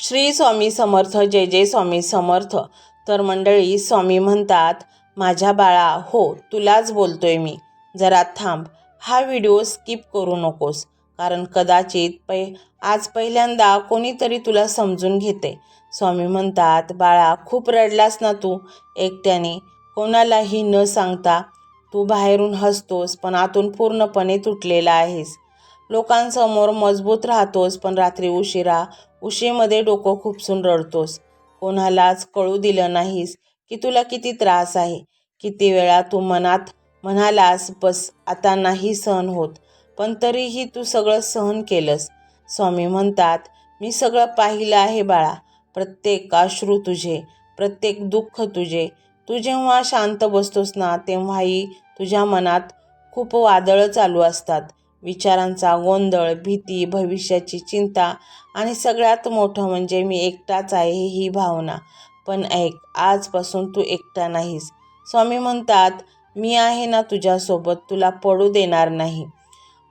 श्री स्वामी समर्थ. जय जय स्वामी समर्थ. तर मंडळी, स्वामी म्हणतात, माझ्या बाळा, हो तुलाच बोलतोय मी, जरा थांब. हा व्हिडिओ स्किप करू नकोस, कारण कदाचित आज पहिल्यांदा कोणीतरी तुला समजून घेते. स्वामी म्हणतात, बाळा, खूप रडलास ना तू एकट्याने, कोणालाही न सांगता. तू बाहेरून हसतोस पण आतून पूर्णपणे तुटलेला आहेस. लोकांसमोर मजबूत राहतोस पण रात्री उशीमध्ये डोकं खुपसून रडतोस. कोणालाच कळू दिलं नाहीस की तुला किती त्रास आहे. किती वेळा तू मनात म्हणालास, बस आता नाही सहन होत, पण तरीही तू सगळं सहन केलंस. स्वामी म्हणतात, मी सगळं पाहिलं आहे बाळा, प्रत्येक अश्रू तुझे, प्रत्येक दुःख तुझे. तू जेव्हा शांत बसतोस ना, तेव्हाही तुझ्या मनात खूप वादळं चालू असतात. विचारांचा गोंधळ, भीती, भविष्याची चिंता आणि सगळ्यात मोठं म्हणजे मी एकटाच आहे ही भावना. पण ऐक, आजपासून तू एकटा नाहीस. स्वामी म्हणतात, मी आहे ना तुझ्यासोबत, तुला पडू देणार नाही.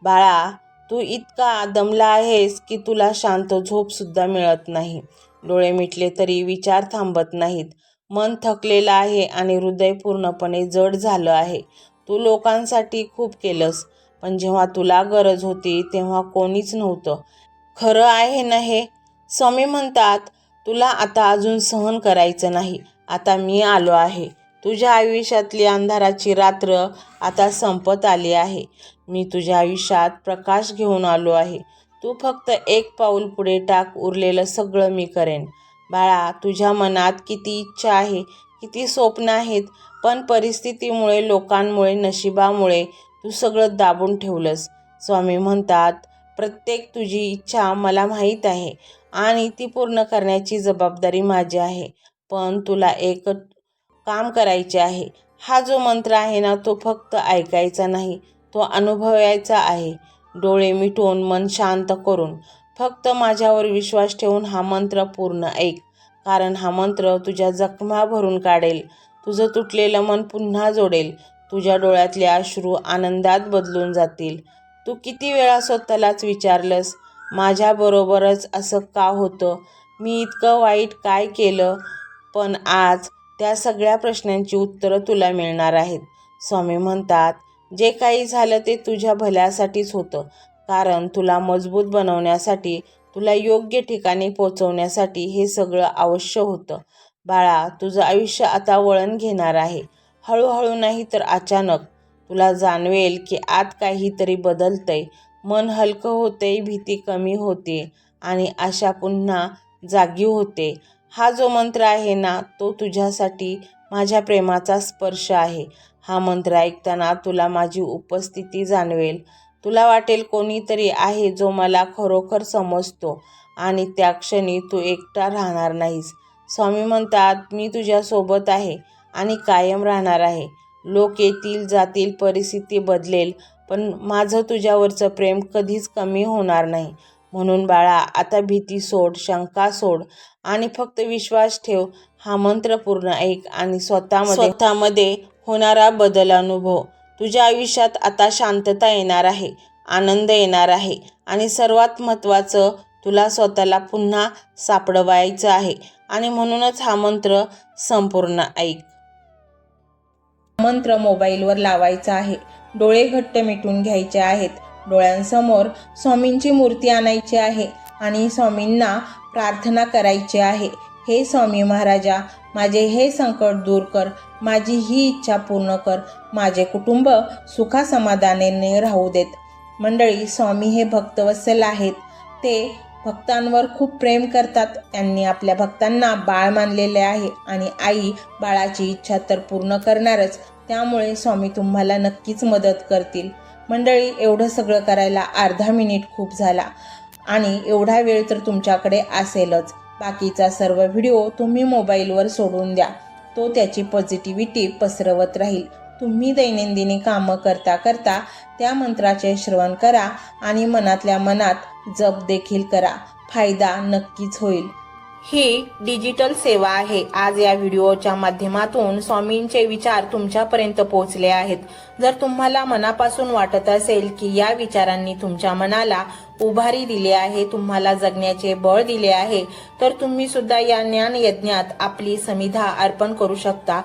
बाळा, तू इतका दमला आहेस की तुला शांत झोपसुद्धा मिळत नाही. डोळे मिटले तरी विचार थांबत नाहीत. मन थकलेलं आहे आणि हृदय पूर्णपणे जड झालं आहे. तू लोकांसाठी खूप केलंस, पण जेव्हा तुला गरज होती तेव्हा कोणीच नव्हतं. खरं आहे ना हे? स्वामी म्हणतात, तुला आता अजून सहन करायचं नाही. आता मी आलो आहे. तुझ्या आयुष्यातली अंधाराची रात्र आता संपत आली आहे. मी तुझ्या आयुष्यात प्रकाश घेऊन आलो आहे. तू फक्त एक पाऊल पुढे टाक, उरलेलं सगळं मी करेन. बाळा, तुझ्या मनात किती इच्छा आहे, किती स्वप्न आहेत, पण परिस्थितीमुळे, लोकांमुळे, नशिबामुळे तू सगळं दाबून ठेवलंस. स्वामी म्हणतात, प्रत्येक तुझी इच्छा मला माहीत आहे आणि ती पूर्ण करण्याची जबाबदारी माझी आहे. पण तुला एक काम करायचे आहे. हा जो मंत्र आहे ना, तो फक्त ऐकायचा नाही, तो अनुभवायचा आहे. डोळे मिटून, मन शांत करून, फक्त माझ्यावर विश्वास ठेवून हा मंत्र पूर्ण ऐक. कारण हा मंत्र तुझ्या जखमा भरून काढेल, तुझं तुटलेलं मन पुन्हा जोडेल, तुझ्या डोळ्यातले अश्रू आनंदात बदलून जातील. तू किती वेळा स्वतःलाच विचारलंस, माझ्याबरोबरच असं का होतं, मी इतकं वाईट काय केलं? पण आज त्या सगळ्या प्रश्नांची उत्तरं तुला मिळणार आहेत. स्वामी म्हणतात, जे काही झालं ते तुझ्या भल्यासाठीच होतं, कारण तुला मजबूत बनवण्यासाठी, तुला योग्य ठिकाणी पोहोचवण्यासाठी हे सगळं आवश्यक होतं. बाळा, तुझं आयुष्य आता वळण घेणार आहे. हळूहळू नाही तर अचानक. तुला जाणवेल की आत काहीतरी बदलतंय, मन हलकं होतंय, भीती कमी होते आणि आशा पुन्हा जागी होते. हा जो मंत्र आहे ना, तो तुझ्यासाठी माझ्या प्रेमाचा स्पर्श आहे. हा मंत्र ऐकताना तुला माझी उपस्थिती जाणवेल. तुला वाटेल कोणीतरी आहे जो मला खरोखर समजतो आणि त्या क्षणी तू एकटा राहणार नाहीस. स्वामी म्हणतात, मी तुझ्यासोबत आहे आणि कायम राहणार आहे. लोक येतील जातील, परिस्थिती बदलेल, पण माझं तुझ्यावरचं प्रेम कधीच कमी होणार नाही. म्हणून बाळा, आता भीती सोड, शंका सोड आणि फक्त विश्वास ठेव. हा मंत्र पूर्ण ऐक आणि स्वतःमध्ये होणारा बदल अनुभव. तुझ्या आयुष्यात आता शांतता येणार आहे, आनंद येणार आहे आणि सर्वात महत्त्वाचं, तुला स्वतःला पुन्हा सापडवायचं आहे. आणि म्हणूनच हा मंत्र संपूर्ण ऐक. मंत्र मोबाईलवर लावायचा आहे. डोळे घट्ट मिटून घ्यायचे आहेत. डोळ्यांसमोर स्वामींची मूर्ती आणायची आहे आणि स्वामींना प्रार्थना करायची आहे. हे स्वामी महाराजा, माझे हे संकट दूर कर, माझी ही इच्छा पूर्ण कर, माझे कुटुंब सुखासमाधानाने राहू देत. मंडळी, स्वामी हे भक्तवत्सल आहेत. ते भक्तांवर खूप प्रेम करतात. त्यांनी आपल्या भक्तांना बाळ मानलेले आहे आणि आई बाळाची इच्छा तर पूर्ण करणारच. त्यामुळे स्वामी तुम्हाला नक्कीच मदत करतील. मंडळी, एवढं सगळं करायला अर्धा मिनिट खूप झाला आणि एवढा वेळ तर तुमच्याकडे असेलच. बाकीचा सर्व व्हिडिओ तुम्ही मोबाईलवर सोडून द्या. तो त्याची पॉझिटिव्हिटी पसरवत राहील. तुम्ही दैनंदिनी कामं करता करता त्या मंत्राचे श्रवण करा आणि मनातल्या मनात जप देखील करा. फायदा नक्कीच होईल. ही डिजिटल सेवा आहे। आज या व्हिडिओच्या माध्यमातून स्वामींचे विचार तुमच्यापर्यंत पोहोचले आहेत। जर तुम्हाला मनापासून वाटत असेल की या विचारांनी तुमच्या मनाला उभारी दिली आहे, तुम्हाला जगण्याचे बळ दिले आहे, तर तुम्ही सुद्धा या ज्ञान यज्ञात आपली समिधा अर्पण करू शकता।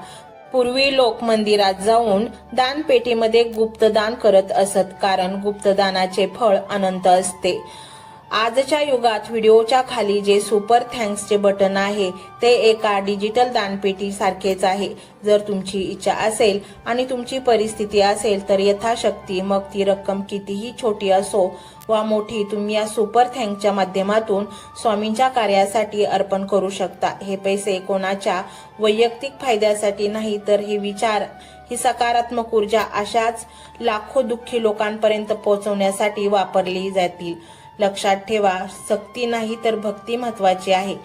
पूर्वी लोक मंदिरात जाऊन दानपेटीमध्ये गुप्तदान करत असत, कारण गुप्तदानाचे फळ अनंत असते। आजच्या युगात व्हिडिओच्या खाली जे सुपर थँक्सचे बटन आहे ते एका डिजिटल दानपेटी सारखेच आहे। जर तुमची इच्छा असेल आणि तुमची परिस्थिती असेल तर यथाशक्ती, मग ती रक्कम कितीही छोटी असो वा मोठी, तुम्ही या सुपर थँक्सच्या माध्यमातून स्वामींच्या कार्यासाठी अर्पण करू शकता। हे पैसे कोणाच्या वैयक्तिक फायद्यासाठी नाही, तर हे विचार, ही सकारात्मक ऊर्जा अशाच लाखो दुःखी लोकांपर्यंत पोहोचवण्यासाठी वापरली जातील। लक्षात ठेवा, सक्ती नाही तर भक्ती महत्वाची आहे।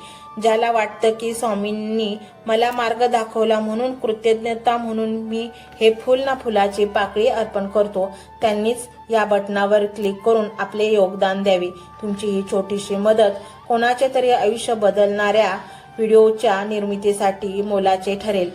ज्याला वाटतं की स्वामींनी मला मार्ग दाखवला म्हणून कृतज्ञता म्हणून मी हे फुल ना फुलाची पाकळी अर्पण करतो, त्यांनीच या बटनावर क्लिक करून आपले योगदान द्यावे। तुमची ही छोटीशी मदत कोणाचे तरी आयुष्य बदलणाऱ्या व्हिडिओच्या निर्मितीसाठी मोलाचे ठरेल।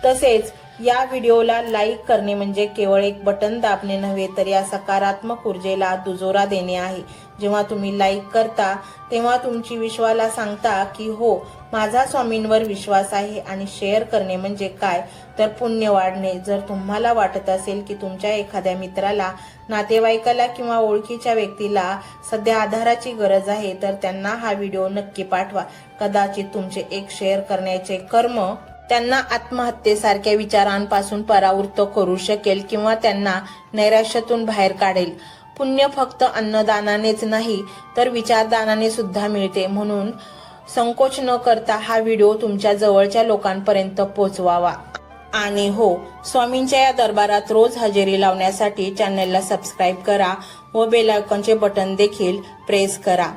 तसेच या व्हिडिओला लाईक करणे म्हणजे केवळ एक बटन दाबणे नव्हे, तर या सकारात्मक ऊर्जेला दुजोरा देणे आहे। जेव्हा तुम्ही लाईक करता तेव्हा तुमची विश्वाला सांगता की हो, माझा स्वामींवर विश्वास आहे। आणि शेअर करणे म्हणजे काय, तर पुण्य वाढणे। जर तुम्हाला वाटत असेल की तुमच्या एखाद्या मित्राला, नातेवाईकाला किंवा ओळखीच्या व्यक्तीला सध्या आधाराची गरज आहे, तर त्यांना हा व्हिडिओ नक्की पाठवा। कदाचित तुमचे एक शेअर करण्याचे कर्म त्यांना आत्महत्येसारख्या विचारांपासून परावृत्त करू शकेल किंवा त्यांना नैराश्यातून बाहेर काढेल। पुण्य फक्त अन्नदानानेच नाही तर विचारदानाने सुद्धा मिळते। म्हणून संकोच न करता हा व्हिडिओ तुमच्या जवळच्या लोकांपर्यंत पोहोचवावा। आणि हो, स्वामींच्या या दरबारात रोज हजेरी लावण्यासाठी चॅनलला सबस्क्राईब करा व बेल आयकॉनचे बटन देखील प्रेस करा।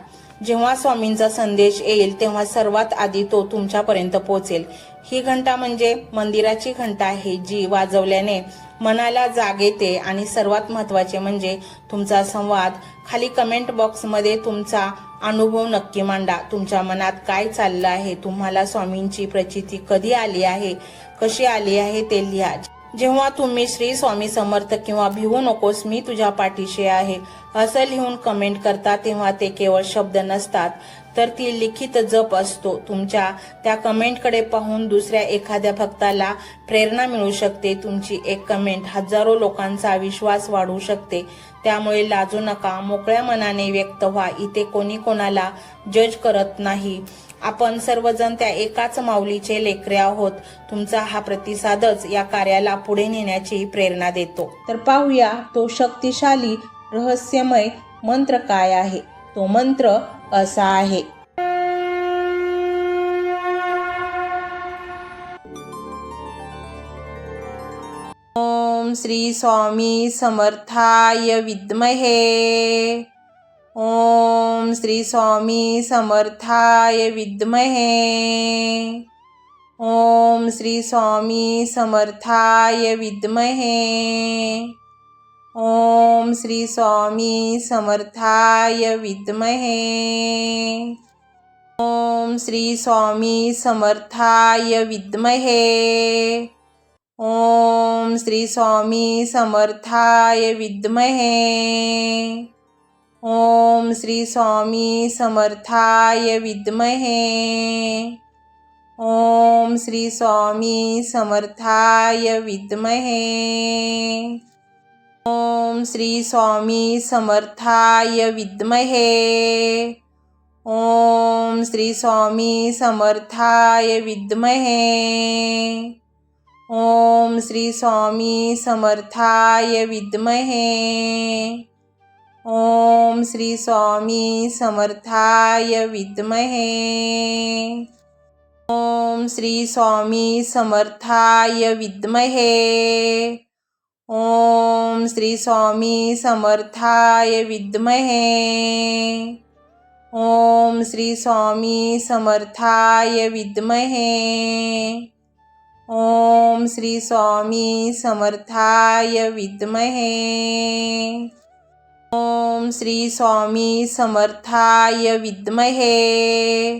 जेव्हा स्वामींचा संदेश येईल तेव्हा सर्वात आधी तो तुमच्यापर्यंत पोहोचेल। ही घंटा म्हणजे मंदिराची घंटा आहे, जी वाजवल्याने मनाला जाग येते। आणि सर्वात महत्त्वाचे म्हणजे तुमचा संवाद। खाली कमेंट बॉक्समध्ये तुमचा अनुभव नक्की मांडा। तुमच्या मनात काय चाललं आहे, तुम्हाला स्वामींची प्रचिती कधी आली आहे, कशी आली आहे ते लिहा। जेव्हा तुम्ही श्री स्वामी समर्थ किंवा भिवू नकोस मी तुझ्या पाठीशी आहे असं लिहून कमेंट करता, तेव्हा ते केवळ शब्द नसतात, तर ती लिखित जप असतो। तुमच्या त्या कमेंटकडे पाहून दुसऱ्या एखाद्या भक्ताला प्रेरणा मिळू शकते। तुमची एक कमेंट हजारो लोकांचा विश्वास वाढवू शकते। त्यामुळे लाजू नका, मोकळ्या मनाने व्यक्त व्हा। इथे कोणी कोणाला जज करत नाही, आपण सर्वजण त्या एकाच माऊलीचे लेकरे आहोत। तुमचा हा प्रतिसादच या कार्याला पुढे नेण्याची प्रेरणा देतो। तर पाहूया तो शक्तिशाली रहस्यमय मंत्र काय आहे। तो मंत्र असा आहे, ओम श्री स्वामी समर्थाय विद्महे, ओम श्री स्वामी समर्थाय विद्महे, ओम श्री स्वामी समर्थाय विद्महे, ओम श्री स्वामी समर्थाय विद्महे, ओम श्री स्वामी समर्थाय विद्महे, ओम श्री स्वामी समर्थाय विद्महे, ओम श्री स्वामी समर्थाय विद्महे, ओम श्री स्वामी समर्थाय विद्महे, ओम श्री स्वामी समर्थाय विद्महे, ओम श्री स्वामी समर्थाय विद्महे, ओम श्री स्वामी समर्थाय विद्महे, ओम श्री स्वामी समर्थाय विद्महे, ओम श्री स्वामी समर्थाय विद्महे, ओम श्री स्वामी समर्थाय विद्महे, ओम श्री स्वामी समर्थाय विद्महे, ओम श्री स्वामी समर्थाय विद्महे, ओम श्री स्वामी समर्थाय विद्महे,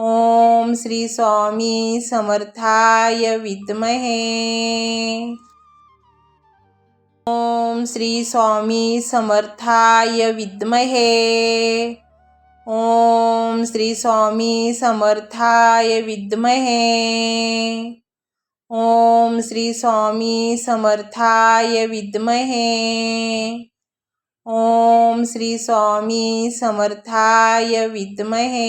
ओम श्री स्वामी समर्थाय विद्महे ओम श्री स्वामी समर्थाय विद्महे ओम श्री स्वामी समर्थाय विद्महे ओम श्री स्वामी समर्थाय विद्महे ओम श्री स्वामी समर्थाय विद्महे